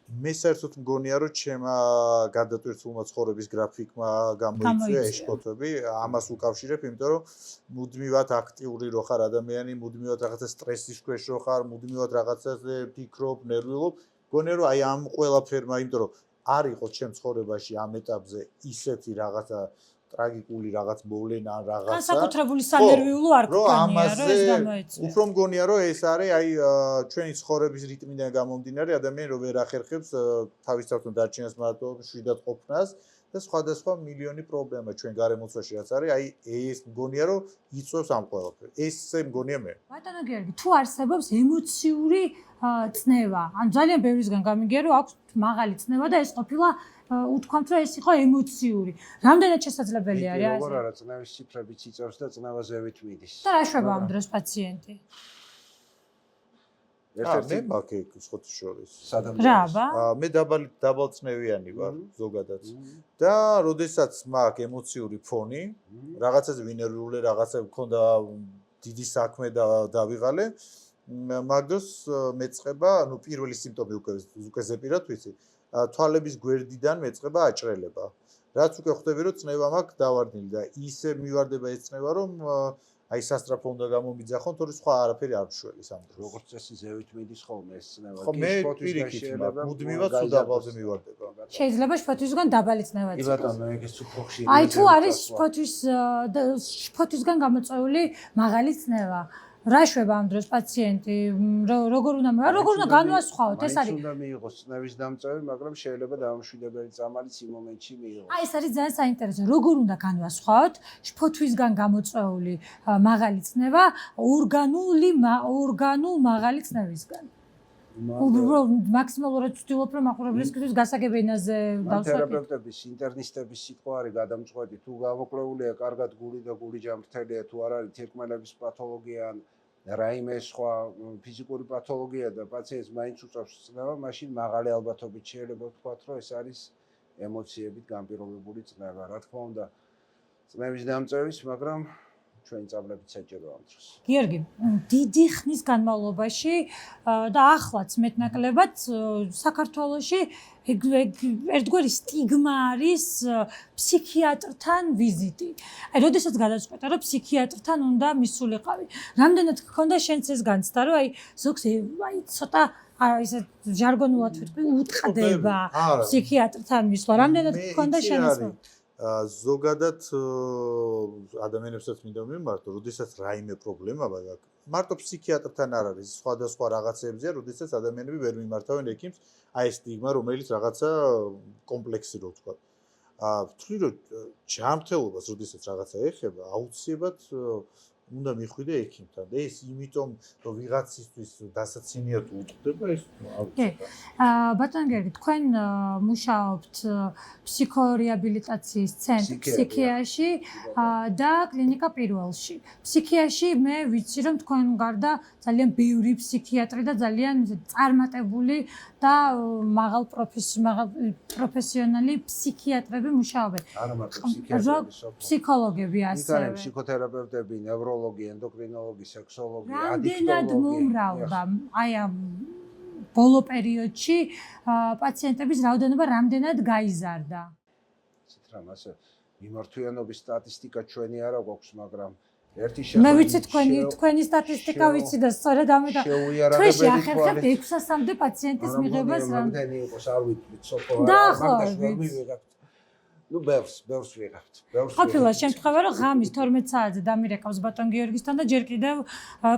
მე საერთოდ მგონია რომ ჩემა გადატვირთულმა ცხოვრების გრაფიკმა გამოიწვია ეს შფოთვები, ამას უკავშირებ, იმიტომ რომ მუდმივად აქტიური რო ხარ ადამიანი, მუდმივად რაღაცა სტრესის ქვეშ რო ხარ, მუდმივად რაღაცაზე ფიქრობ, ნერვიულობ, მგონია რომ აი ამ ყველაფერმა, იმიტომ რომ არ იყო ჩემ ცხოვრებაში ამ ეტაპზე ისეთი რაღაცა ტრაგიკული რაღაც მოვლენა ან რაღაცა. განსაკუთრებული სანერვიულო არ გქონია, რომ ეს გამოეწვია. უფრო მგონია რომ ეს არის აი ჩვენი ცხოვრების რიტმიდან გამომდინარე ადამიანი რომ ვერ ახერხებს თავის თავთან დარჩენას მარტო შვიდად ყოფნას და სხვადასხვა მილიონი პრობლემა ჩვენ გარემოცვაში რაც არის, აი ეს მგონია რომ იწვევს ამ ყველაფერს. ესე მგონია მე. ბატონო გიორგი, თუ არსებობს ემოციური წნევა, ან ძალიან ბევრისგან გამიგია რომ აქვს მაღალი წნევა და ეს ყოფილა უთქვამთ რომ ეს იყო ემოციური. რამდენად შესაძლებელი არის როგორ არა წნევის ციფრებიც იწევს და წნევა ზევით მიდის. და რა შვება ამ დროს პაციენტი? მე მაქვს ხოთი შორის. რა აბა? მე დაბალწნევიანი ვარ ზოგადად. და როდესაც მაქვს ემოციური ფონი, რაღაცაზე ვინერვიულე, რაღაცა მქონდა დიდი საქმე და დავიღალე, მაგ დროს მეწყება, ну პირველი სიმპტომი უკვე ზეპირად ვიცი. თვალების გვერდიდან მეწყება აჭრელება. რაც უკვე ხვდები რომ წნევა მაქვს დავარდნილი და ისე მივარდება ეს წნევა რომ აი სასტრაფო უნდა გამომიძახონ, თორე სხვა არაფერი არ მშველის ამ დროს. როგორც წესი ზევით მიდის ხოლმე ეს წნევა. ხო, მე პირიქით მაქვს, მუდმივად სულ დაბალზე მივარდება. შეიძლება შფოთვისგან დაბალი წნევაც კი ბატონო, ეგეც უფრო ხშირია. აი თუ არის შფოთვისგან გამოწვეული მაღალი წნევა. რა შვება ამ დროს პაციენტი? როგორ უნდა განვასხვაოთ? ეს არის უნდა მიიღოს წნევის დამწევი, მაგრამ შეიძლება დამშვიდებელი წამალიც იმ მომენტში მიიღოს. აი ეს არის ძალიან საინტერესო. როგორ უნდა განვასხვაოთ შფოთვისგან გამოწვეული მაღალი წნევა ორგანულ მაღალი წნევისგან? უბრალოდ მაქსიმალურად ვცდილობ რომ მაყურებლისათვის გასაგებ ენაზე დავსვათ. თერაპევტების, ინტერნისტების სიტყვა არის გადამწყვეტი. თუ გამოკლეულია კარგად გული და გული ჯანმრთელია, თუ არ არის თირკმელების პათოლოგია ან რაიმე სხვა ფიზიკური პათოლოგია და პაციენტს მაინც უწევს წნევა, მაშინ მაღალი ალბათობით შეიძლება ვთქვათ, რომ ეს არის ემოციებით განპირობებული წნევა. რა თქმა უნდა, წნევის დამწევის, მაგრამ ჩვენი წამლებით საჭირო ამ დროს. გიორგი, დიდი ხნის განმავლობაში და ახლაც მეტნაკლებად საქართველოში ერთგვარი სტიგმა არის ფსიქიატრთან ვიზიტი. აი, როდესაც გადაწყვეტა, რომ ფსიქიატრთან უნდა მისულიყავი. რამდენად გქონდა შენც ეს განცდა, რომ აი ზოგს აი ცოტა ისე ჟარგონულად ვიტყვი, უტყდება ფსიქიატრთან მისვლა. რამდენად გქონდა შენ ეს? ზოგადად ადამიანებსაც მინდა მიმართო, როდესაც რაიმე პრობლემა აქვს, მარტო ფსიქიატრთან არ არის, სხვადასხვა რაღაცებზეა, როდესაც ადამიანები ვერ მიმართავენ ექიმს, აი ეს სტიგმა, რომელიც რაღაცა კომპლექსი რო ვთქვა. ვთვლი რომ ჯანმრთელობას, როდესაც რაღაცა ეხება, აუცილებლად უნდა მიხვიდე ექიმთან და ეს იმიტომ რომ ვიღაცისთვის დასაცინია თუ უწყდება ეს ბატონ გიორგი, თქვენ მუშაობთ ფსიქორეაბილიტაციის ცენტრ ფსიქიაში და კლინიკა პირველში. ფსიქიაში მე ვიცი რომ თქვენ გარდა ძალიან ბევრი ფსიქიატრი და ძალიან წარმატებული და მაღალ პროფესიონალი ფსიქიატრები მუშაობენ. არა მარტო ფსიქიატრები, ფსიქოლოგები ასევე. ფსიქოთერაპევტები, ნევროლოგი, ენდოკრინოლოგი, სექსოლოგი, რამდენად მომრავლდა აი ამ ბოლო პერიოდში პაციენტების რაოდენობა რამდენად გაიზარდა? ცით რამ ასე მიმართვიანობის სტატისტიკა ჩვენი არა გვაქვს, მაგრამ ერთი მე ვიცი თქვენი სტატისტიკა ვიცი და სწორედ ამიტომ თვეში ახერხებთ 600-მდე პაციენტის მიღებას რამდენი იყოს არ ვიცი სოფო არ მაგას ვერ მივიღებთ. ნუ ბევრს ვიღებთ. ყოფილა შემთხვევა რომ ღამის 12 საათზე დამირეკავს ბატონ გიორგისთან და ჯერ კიდევ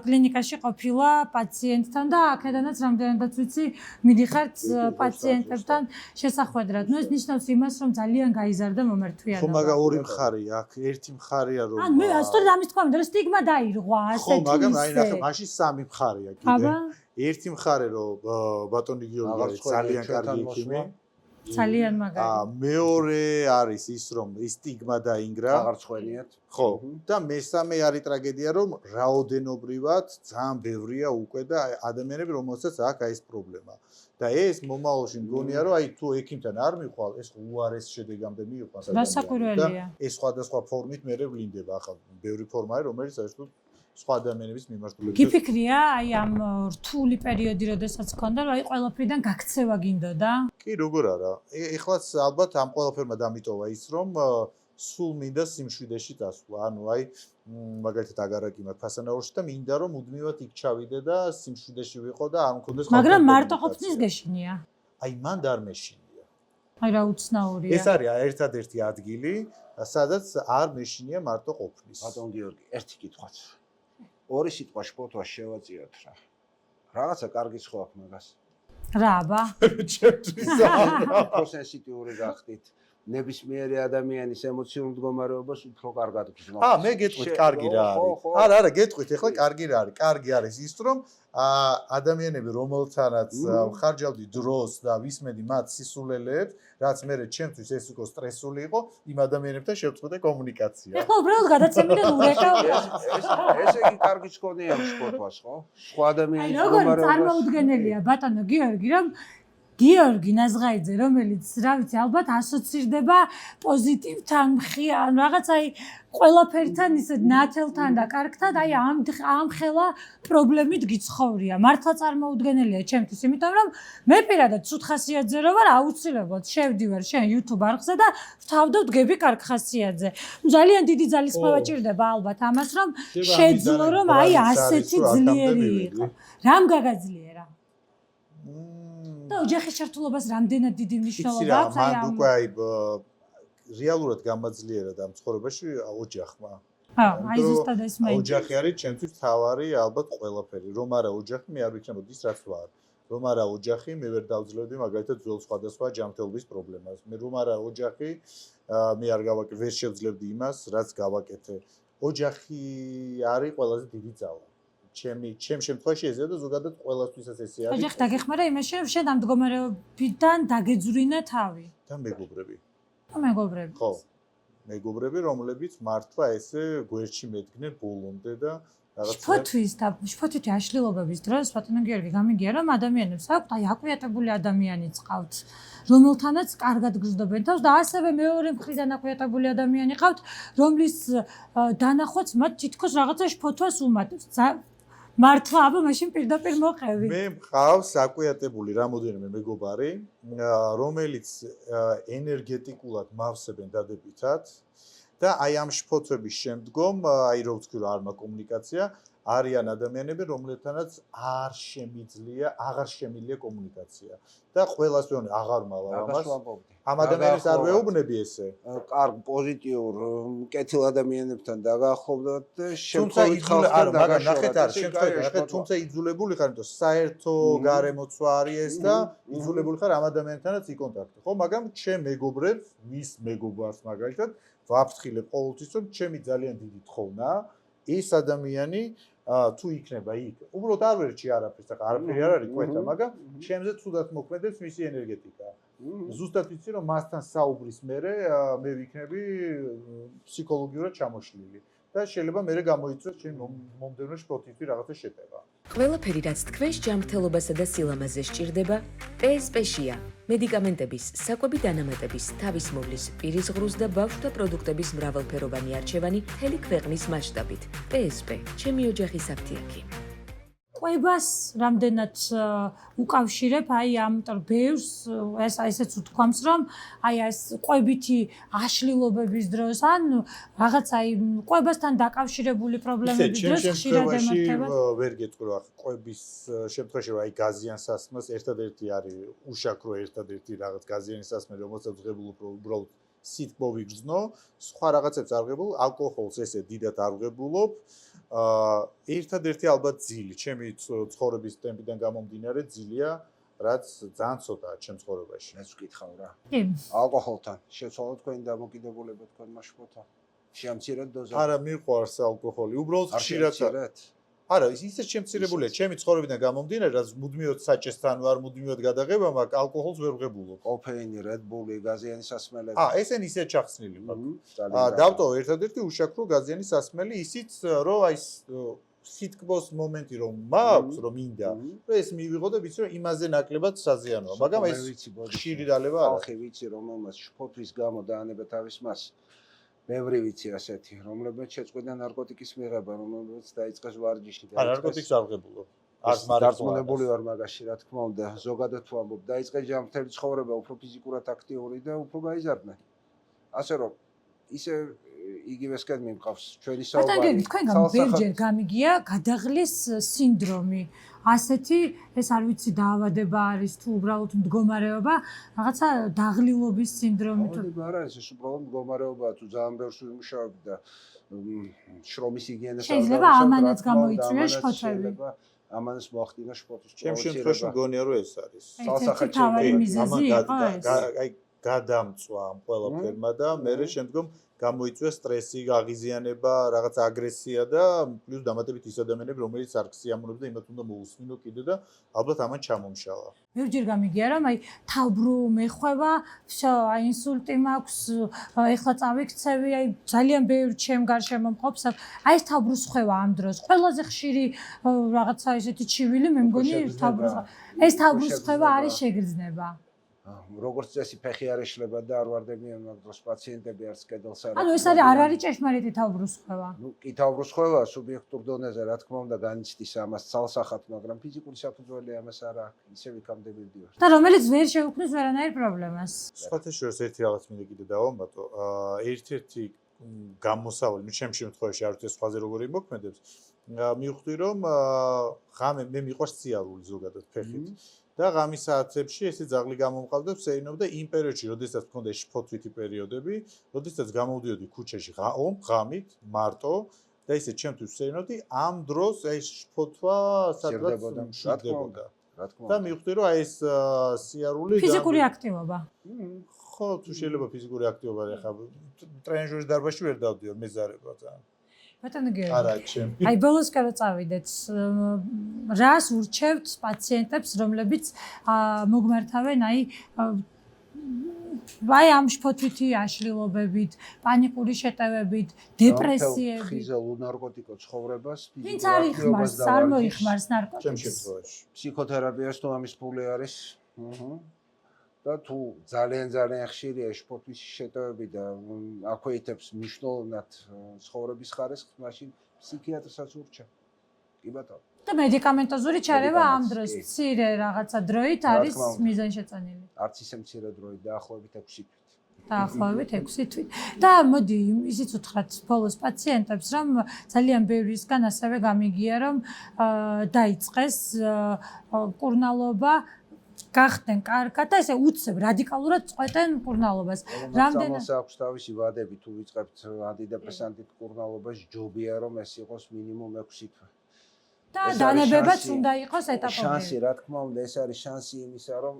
კლინიკაში ყოფილა პაციენტთან და აქედანაც რამდენადაც ვიცი მიდიხართ პაციენტებთან შესახვედრად. ნუ ეს ნიშნავს იმას რომ ძალიან გაიზარდა მომართვიანობა. ხო, მაგრამ ორი მხარეა აქ. ერთი მხარეა რომ ან მე სწორედ ამის თქვა მინდა რომ სტიგმა დაირღვა ასე ხო, მაგრამ აი ნახე, მაშინ სამი მხარეა კიდე. აბა ერთი მხარე რომ ბატონი გიორგი არის ძალიან კარგი ექიმი. ძალიან მაგარი. მეორე არის ის რომ ის სტიგმა დაინგრა. აღარ ცხენიათ. ხო, და მესამე არის ტრაგედია რომ რაოდენობრივად ძალიან ბევრია უკვე და ადამიანები რომელსაც აქვს აი ეს პრობლემა. და ეს მომავალში მგონია რომ აი თუ ექიმთან არ მიყვალ, ეს უარეს შედეგამდე მიიყვანს ადამიანს. დასაკვირველია. ეს სხვადასხვა ფორმით მე ვლინდება ახლა ბევრი ფორმა არის რომელიც საერთოდ სხვა ადამიანების მიმართულებით. გიფიქრია აი ამ რთული პერიოდი როდესაც გქონდა რომ აი ყველაფრიდან გაქცევა გინდოდა? კი, როგორ არა. ეხლაც ალბათ ამ ყველაფერმა დამიტოვა ის რომ სულ მინდა სიმშვიდეში წასვლა. ანუ აი მაგალითად აგარაკი მაქვს ფასანაურში და მინდა რომ მუდმივად იქ ჩავიდე და სიმშვიდეში ვიყო და არ მქონდეს ხალხთან. მაგრამ მარტო ყოფნის გეშინია. აი მან არ მეშინია. აი რა უცნაურია. ეს არის ერთადერთი ადგილი, სადაც არ მეშინია მარტო ყოფნის. ბატონ გიორგი, ერთი კითხვაც. ორი სიტყვა შფოთვას შევაწიოთ რა. რაღაცა კარგი სხვა აქვს მაგას. რა აბა? ჩემთვის არა. პროსენსიტიური გახდით. ნებისმიერი ადამიანის ემოციურ მდგომარეობას უფრო კარგად გრძნობს. მე გეტყვით კარგი რა არის. არა, გეტყვით, ეხლა კარგი რა არის. კარგი არის ის რომ ადამიანები რომელთანაც ხარჯავდი დროს და ვისმენდი მათ სისულელეებს, რაც მე ჩემთვის ეს იყო სტრესული იყო, იმ ადამიანებთან შევწყვეტე კომუნიკაცია. ეხლა უბრალოდ გადაცემიდან ურეკა. ესე იგი კარგი სკონია შფოთვას, ხო? სხვა ადამიანის როგორ მდგომარეობას წარმოუდგენელია ბატონო გიორგი რომ გიორგი ნაზღაიძე რომელიც რა ვიცი ალბათ ასოცირდება პოზიტივთან მხიან რაღაც აი ყველაფერთან ისე ნათელთან და კარგთან აი ამ ხელა პრობლემით გიცხოვრია მართლა წარმოუდგენელია ჩემთვის იმიტომ რომ მე პირადად ცუდ ხასიათზე რო ვარ აუცილებლად შევდივარ შენ YouTube არხზე და ვთავდობ დგები კარგ ხასიათზე ძალიან დიდი ძალისხმევა ჭირდება ალბათ ამას რომ შეძლო რომ აი ასეთი ძლიერი იყო რამ გაგაძლიერა და ოჯახის ჩართულობას რამდენად დიდი მნიშვნელობა აქვს აი ამ უკვე აი რეალურად გამაძლიერა და ამ ცხოვრებაში ოჯახმა. აი ზუსტად ეს მე. ოჯახი არის ჩემთვის თავარი ალბათ ყველაფერი. რომ არა ოჯახი მე არ ვიქნებოდი ის რაც ვარ. რომ არა ოჯახი მე ვერ დავძლებდი მაგალითად ძველ სხვადასხვა ჯანმრთელობის პრობლემას. მე რომ არა ოჯახი მე არ ვერ შევძლებდი იმას რაც გავაკეთე. ოჯახი არის ყველაზე დიდი ძალა. ჩემ შემთხვევაში ესეა და ზოგადად ყველასთვისაც ესე არის. ოჯახი დაგეხმარა იმაში რომ შენ ამ მდგომარეობიდან დაგეძვრინა თავი. და მეგობრები. მეგობრები. ხო. მეგობრები, რომლებიც მართლა ესე გვერდში მედგნენ ბოლომდე და რაღაც შფოთვითი აშლილობების დროს ბატონო გიორგი გამიგია რომ ადამიანებს აქვთ აი აკვიატებული ადამიანიც ყავთ რომელთანაც კარგად გრძნობენ თავს და ასევე მეორე მხრიდან აკვიატებული ადამიანი ყავთ რომლის დანახვაც მათ თითქოს რაღაცა შფოთვას უმატებს მართლა აბა მაშინ პირდაპირ მოყევი მე მყავს აკვიატებული რამოდენიმე მეგობარი რომელიც ენერგეტიკულად მავსებენ დადებითად და აი ამ შფოთვების შემდგომ აი რო ვთქვი რომ არ მაქვს კომუნიკაცია არიან ადამიანები რომლებთანაც აღარ შემიძლია კომუნიკაცია და ყველას ვეუბნები აღარ მავალ ამას ამ ადამიანებს არ ვეუბნები ესე კარგ პოზიტიურ კეთილ ადამიანებთან დაგაახლოვდათ და შემთხვევით ხალხთან დაგაშორდეთ თუმცა იძულებული ხარ იმიტომ საერთო გარემოცვა არის ეს და იძულებული ხარ ამ ადამიანთანაც იკონტაქტო ხო მაგრამ ჩემ მეგობრებს მის მეგობარს მაგალითად ვაფრთხილებ ყოველთვის რომ ჩემი ძალიან დიდი თხოვნაა ეს ადამიანი თუ იქნება იქ უბრალოდ არ ვერჩი არაფერს ახლა არაფერი არ არის კვეთა მაგრამ ჩემზე ცუდად მოქმედებს მისი ენერგეტიკა ზუსტად ვიცი რომ მასთან საუბრის მერე მე ვიქნები ფსიქოლოგიურად ჩამოშლილი და შეიძლება მერე გამოიწვიოს ჩემ მომდევნო შფოთვითი რაღაცა შეტევა ყველაფერი რაც თქვენს ჯანმრთელობასა და სილამაზე სჭირდება PSP-შია მედიკამენტების, საკვები დანამატების, თავისმოვლის, პირისღრუს და ბავშვთა პროდუქტების მრავალფეროვანი არჩევანი მთელი ქვეყნის მასშტაბით. PSP, ჩემი ოჯახის აფთიაქი. ყვებას რამდენად უკავშირებ აი ამიტომ ბევრს ესეც უთქვამს რომ აი ეს ყვებითი აშლილობების დროს ან რაღაც აი ყვებასთან დაკავშირებული პრობლემების დროს ხშირად ემართება ვერ გეტყვი რა ყვების შემთხვევაში რომ აი გაზიან სასმას ერთადერთი არის უშაქრო ერთადერთი რაღაც გაზიანი სასმელი რომელსაც ღებულ უფრო უბრალოდ სითბო ვიგრძნო, სხვა რაღაცებს არ ვღებულ, ალკოჰოლს ესე დიდად არ ვღებულობ. ერთადერთი ალბათ ძილი, ჩემი ცხოვრების ტემპიდან გამომდინარე ძილია, რაც ძალიან ცოტაა ჩემ ცხოვრებაში. მეც ვკითხავ რა. კი. ალკოჰოლთან შეცვალოთ თქვენი დამოკიდებულება თქვენმა შფოთმა. შეამცირეთ დოზა. არა მიყვარს ალკოჰოლი, უბრალოდ არ ხშირად შეამცირეთ? არა, ისე შემცირებულია, ჩემი ცხოვრებიდან გამომდინარე, რაც მუდმივად საჭესთან ვარ, მუდმივად გადაღება მაქვს, ალკოჰოლს ვერ ვღებულობ. კოფეინი, Red Bull-ი, გაზიანი სასმელები. ესენი ისე ჩახსნილი მაქვს. ძალიან დავტოვ ერთადერთი უშაქრო გაზიანი სასმელი, ისიც რომ აი სითკბოს მომენტი რომ მაქვს, რომ მინდა, რომ ეს მივიღო და ვიცი რომ იმაზე ნაკლებად საზიანოა, მაგრამ ეს ხშირი დალება არა. ხალხი ვიცი რომელმაც შფოთვის გამო დაანება თავის მას. ბევრი ვიცი ასეთი, რომლებიც შეწყვეტა ნარკოტიკის მიღება, რომლებიც დაიწყეს ვარჯიში და ნარკოტიკს არ ვღებულობ. არც დარწმუნებული ვარ მაგაში, რა თქმა უნდა, ზოგადად ვამბობ, დაიწყეს ჯანმრთელი ცხოვრება, უფრო ფიზიკურად აქტიური და უფრო გაიზარდნენ. ასე რომ ისე იგივესკენ მიმყავს ჩვენი ბატონო, საუბარი. თქვენ გამბერჯერ გამიგია გადაღლის სინდრომი. ასეთი ეს არ ვიცი დაავადება არის თუ უბრალოდ მდგომარეობა, რაღაცა დაღლილობის სინდრომი თუ დაავადება არ არის, ეს უბრალოდ მდგომარეობაა, თუ ძალიან ბევრს ვიმუშავებ და შრომის იგენეს შეიძლება ამანაც გამოიწვიოს შფოთვები. ამანაც მოახდინა შფოთის ჩემ შემთხვევაში მგონია რომ ეს არის. ეს თავარი მიზეზი იყო ეს. აი გადამწვა ამ ყველაფერმა და მე შემდგომ გამოიწვია სტრესი, აღიზიანება, რაღაც აგრესია და პლუს დამატებით ის ადამიანები, რომელიც არ ქსიამოვნებს და იმათ უნდა მოусმინო კიდე და ალბათ ამან ჩამომშალა. ბევრჯერ გამიგია რომ აი თავბრუ მეხვევა, всё, აი ინსულტი მაქვს, ეხლა წავიქცევი, აი ძალიან ბევრ ჩემ გარშემო მყოფს, აი ეს თავბრუს ხვევა ამ დროს. ყველაზე ხშირი რაღაცა ესეთი ჩივილი მე მგონი თავბრუს. ეს თავბრუს ხვევა არის შეგრძნება. როგორც წესი ფეხი არ ეშლება და არ ვარდებიან მაგ დროს პაციენტები არც კედელს არ. ანუ ეს არის ჭეშმარიტი თავბრუს ხვევა. ნუ კი თავბრუს ხვევა სუბიექტურ დონეზე რა თქმა უნდა განიცდის ამას ცალსახად, მაგრამ ფიზიკური საფუძველი ამას არ აქვს, ისე ვიქამდე მივდივარ. და რომელიც ვერ შეუქმნის ვერანაირ პრობლემას. სხვათა შორის ერთი რაღაც მინდა კიდე დავამბატო. ერთ-ერთი გამოსავალი, მე ჩემ შემთხვევაში არ ვიცი სხვაზე როგორი მოქმედებს. მივხვდი რომ ღამე მე მიყვარს ციარული ზოგადად ფეხით. და ღამის საათებში ესე ძაღლი გამომყავდა ვსეინობდა იმ პერიოდში, როდესაც მქონდა შფოთვითი პერიოდები, როდესაც გამოვდიოდი ქუჩაში ღამით, მარტო და ისე ჩემთვის ვსეინოდი, ამ დროს ეს შფოთვა სადღაც მშვიდდებოდა. და მივხვდი რომ აი ეს სიარული ფიზიკური აქტივობა. ხო, თუ შეიძლება ფიზიკური აქტივობა ხა ტრენაჟერის დარბაზში ვერ დავდიო მეზარება ძალიან. ბატონო გიორგი. არა, ჩემი. აი ბოლოსკენ რო წავიდეთ, რას ურჩევთ პაციენტებს, რომლებიც მოგმართავენ აი ამ შფოთვითი აშლილობებით, პანიკური შეტევებით, დეპრესიებით. ხიზელ ნარკოტიკო ცხოვრებას, ვინც არ იხმარს, არ მოიხმარს ჩემ ნარკოტიკს. შემთხვევაში. ფსიქოთერაპიას თუ ამის ფული არის. და თუ ძალიან ხშირია შფოთვის შეტევები და აქვეითებს მნიშვნელოვნად ცხოვრების ხარისხს, მაშინ ფსიქიატრსაც ურჩევ. კი ბატონო. და მედიკამენტოზური ჩარევა ამ დროს მცირე რაღაცა დროით არის მიზანშეწონილი. არც ისე მცირე დროით დაახლოებით 6 თვით. დაახლოებით 6 თვით. და მოდი ისიც უთხრათ ბოლოს პაციენტებს, რომ ძალიან ბევრისგან ასევე გამიგია, რომ დაიწყეს კურნალობა გახდნენ კარგად და ესე უცებ რადიკალურად წყვეტენ კურნალობას. რამდენად აქვს თავისი ვადები, თუ ვიწყებთ ანტიდეპრესანტით კურნალობას, ჯობია რომ ეს იყოს მინიმუმ 6 თვე. და დანებებაც უნდა იყოს ეტაპობრივი. შანსი, რა თქმა უნდა, ეს არის შანსი იმისა, რომ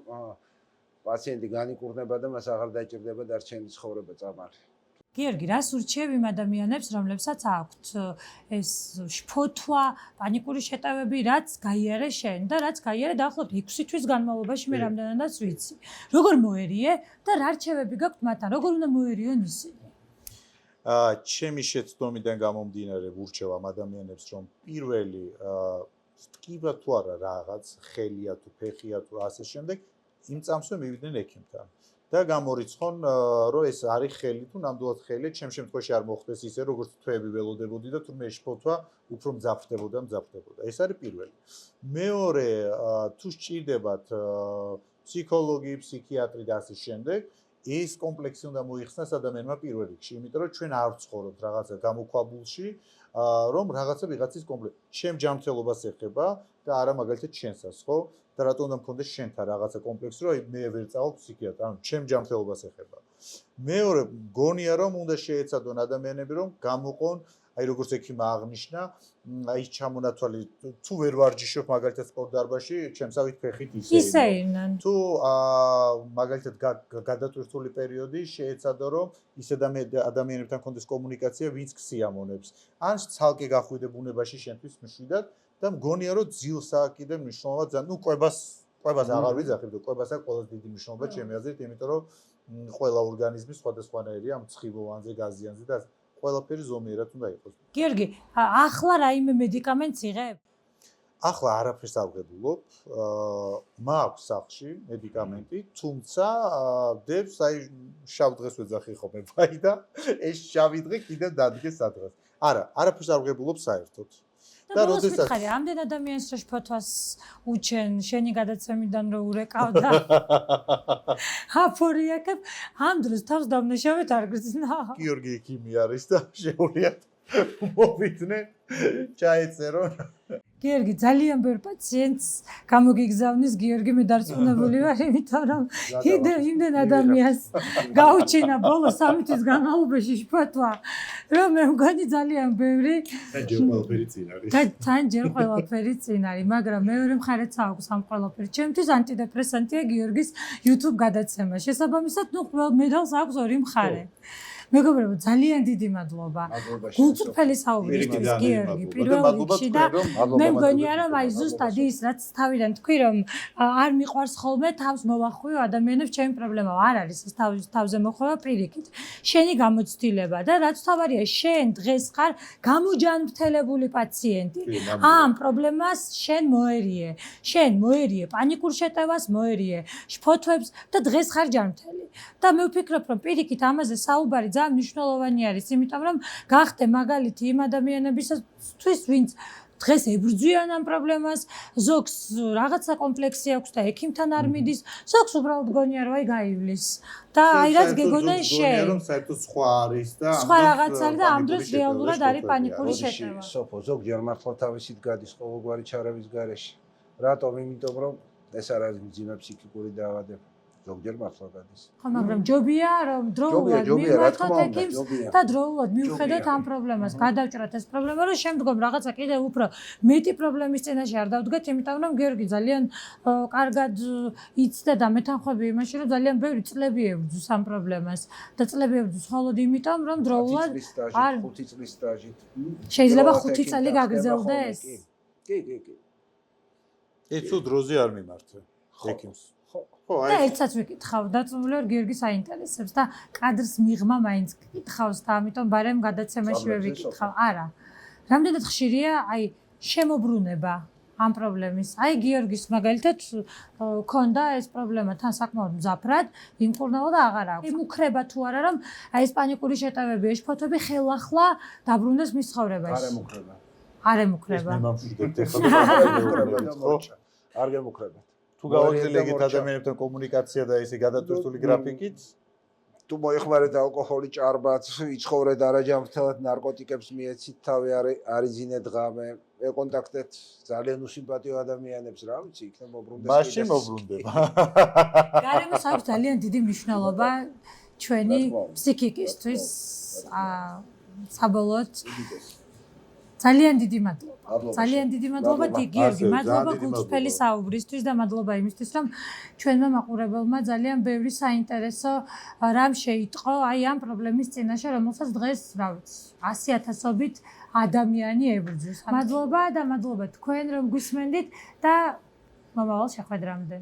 პაციენტი განიკურნება და მას აღარ დაჭირდება დარჩენილი ცხოვრება წამალი. გიორგი, რას ურჩევ იმ ადამიანებს, რომლებსაც აქვთ ეს შფოთვა, პანიკური შეტევები, რაც გაიარე შენ და რაც გაიარე დაახლოებით 6 თვის განმავლობაში მე რამდენადაც ვიცი. როგორ მოერიე და რა რჩევები გაქვთ მათთან, როგორ უნდა მოერიონ ისინი? ჩემი შეცდომიდან გამომდინარე ვურჩევ ამ ადამიანებს, რომ პირველი ტკივა თუ არა რაღაც, ხელია თუ ფეხია თუ ასე შემდეგ, იმ წამსვე მივიდნენ ექიმთან. და გამორიცხონ რომ ეს არის ხელი თუ ნამდვილად ხელია, ჩემ შემთხვევაში არ მოხდეს ისე როგორც თვეები ველოდებოდი და თურმე შფოთვა უფრო მძაფრდებოდა. ეს არის პირველი. მეორე, თუ სჭირდებათ ფსიქოლოგი, ფსიქიატრი და ასე შემდეგ, ეს კომპლექსი უნდა მოიხსნას ადამიანმა პირველ რიგში, იმიტომ რომ ჩვენ არ ვცხოვრობთ რაღაცა გამოქვაბულში, რომ რაღაცა ვიღაცის კომპლექსი. ჩემ ჯანმრთელობას ეხება და არა მაგალითად შენსაც, ხო? და რატომ უნდა მქონდეს შენთან რაღაცა კომპლექსი, რომ მე ვერ წავალ ფსიქიატრს, ანუ ჩემ ჯანმრთელობას ეხება. მეორე მგონია რომ უნდა შეეცადონ ადამიანები რომ გამოყონ აი როგორც ექიმმა აღნიშნა აი ჩამონათვალი თუ ვერ ვარჯიშობ მაგალითად სპორტ დარბაზში ჩემსავით ფეხით ისეინან თუ მაგალითად გადატვირთული პერიოდი შეეცადო რომ ის ადამიანებთან კონდეს კომუნიკაცია ვინც ქსიამონებს ან ცალკე გახვიდე ბუნებაში შენთვის მშვიდად და მგონია რომ ძილს აკიდე მნიშვნელობა ძალიან ნუ კვებას აღარ ვიძახებ და კვებას აქვს ყველაზე დიდი მნიშვნელობა ჩემი აზრით იმიტომ რომ ყველა ორგანიზმი სხვადასხვანაირია ამ ცხილოვანზე გაზიანზე და ყველაფერი ზომიერად უნდა იყოს. გიორგი, ახლა რაიმე მედიკამენტს იღებ? ახლა არაფერს არ ვღებულობ. მაქვს სახლში მედიკამენტი, თუმცა დებს აი შავ დღეს ვეძახი ხოლმე ვაი და ეს შავი დღე კიდევ დადგეს სადღაც. არაფერს არ ვღებულობ საერთოდ. და როდესაც ხარი ამდენ ადამიანს რო ფოთვას უჩენ შენი გადაცემიდან რო ურეკავდა აფორიაკებ ამ დროს თავს დამნაშავედ არ გრძნა გიორგი ექიმი არის და შეუძლიათ მოვიდნენ ჩაეწერონ გიორგი ძალიან ბევრ პაციენტს გამოგიგზავნის გიორგი მე დარწმუნებული ვარ იმიტომ რომ იმდენ ადამიანს გაუჩინა ბოლო 3 თვის განმავლობაში ფოთვა რომ მე მგონი ძალიან ბევრი თან ჯერ ყველაფერი წინ არის მაგრამ მეორე მხარეც აქვს ამ ყველაფერს ჩემთვის ანტიდეპრესანტია გიორგის YouTube გადაცემა შესაბამისად ნუ ყველა მედალს აქვს ორი მხარე მეგობრებო ძალიან დიდი მადლობა გულწრფელი საუბრისთვის გიორგი პირველ რიგში და მე მგონია რომ აი ზუსტად ის რაც თავიდან თქვი რომ არ მიყვარს ხოლმე თავს მოვახვიო ადამიანებს ჩემი პრობლემა არ არის ეს თავზე მოხვევა პირიქით შენი გამოცდილება და რაც თავარია შენ დღეს ხარ გამოჯანმრთელებული პაციენტი ამ პრობლემას შენ მოერიე პანიკურ შეტევას მოერიე ფოთვებს და დღეს ხარ ჯანმრთელი და მე ვფიქრობ რომ პირიქით ამაზე საუბარი ძალიან მნიშვნელოვანი არის, იმიტომ რომ გახდე მაგალითი იმ ადამიანებისთვის, ვინც დღეს ებრძვიან ამ პრობლემას, ზოგს რაღაცა კომპლექსი აქვს და ექიმთან არ მიდის, ზოგს უბრალოდ გონია რომ აი გაივლის. და აი რაც გეგონა შენ. რომ საერთოდ სხვა არის და სხვა რაღაც არის და ამ დროს რეალურად არის პანიკური შეტევა. სოფო ზოგჯერ მართლა თავისით გადის ყოველგვარი ჩარევის გარეშე. რატომ? იმიტომ რომ ეს არ არის მძიმე ფსიქიკური დაავადება. ზოგჯერ მართლა გადის. ხო, მაგრამ ჯობია რომ დროულად მივმართოთ ექიმს და დროულად მივხედოთ ამ პრობლემას, გადავჭრათ ეს პრობლემა, რომ შემდგომ რაღაცა კიდევ უფრო მეტი პრობლემის წინაშე არ დავდგეთ, იმიტომ რომ გიორგი ძალიან კარგად იცდა და მეთანხმები იმაში, რომ ძალიან ბევრი წლები ებრძვის ამ პრობლემას და წლები ებრძვის მხოლოდ იმიტომ, რომ დროულად 5 წლის სტაჟით. შეიძლება 5 წელი გაგრძელდეს? კი. ეს თუ დროზე არ მიმართე ექიმს. და ერთსაც ვიკითხავ, დაწუნებული ვარ გიორგი საინტერესებს და კადრს მიღმა მაინც კითხავს და ამიტომ ბარემ გადაცემაშივე ვიკითხავ. არა. რამდენად ხშირია აი შემოbrunება ამ პრობლემის. აი გიორგის მაგალითად ქონდა ეს პრობლემა თან საკმაოდ მძაფრად, იმკურნალა და აღარ აქვს. იმუქრება თუ არა რომ აი ეს პანიკური შეტევები, ეს ფოთვები ხელახლა დაბრუნდეს მის ცხოვრებაში. არ ემუქრება. მე მომშვიდობთ ახლა. არ გემუქრება. თუ გავაგზავნებთ ადამიანებთან კომუნიკაცია და ესე გადატვირთული გრაფიკით თუ მოიხმარეთ ალკოჰოლი ჭარბად, იცხოვრეთ არაჯანმრთელად, ნარკოტიკებს მიეცით, თავი არიზინეთ ღამე, ეკონტაქტეთ ძალიან უსიმპათიო ადამიანებს, რა ვიცი, იქნებ მოbrunდეს. მაშინ მოbrunდება. გარემოს აქვს ძალიან დიდი მნიშვნელობა ჩვენი ფსიქიკისთვის. საბოლოოდ ძალიან დიდი მადლობა. ძალიან დიდი მადლობა გიორგი, მადლობა გულწრფელი საუბრისთვის და მადლობა იმისთვის, რომ ჩვენმა მაყურებელმა ძალიან ბევრი საინტერესო რამ შეიტყო აი ამ პრობლემის წინაშე, რომელსაც დღეს, რა ვიცი, 100,000-ობით ადამიანი ებრძვის. მადლობა და მადლობა თქვენ რომ გვისმენდით და მომავალ შეხვედრამდე.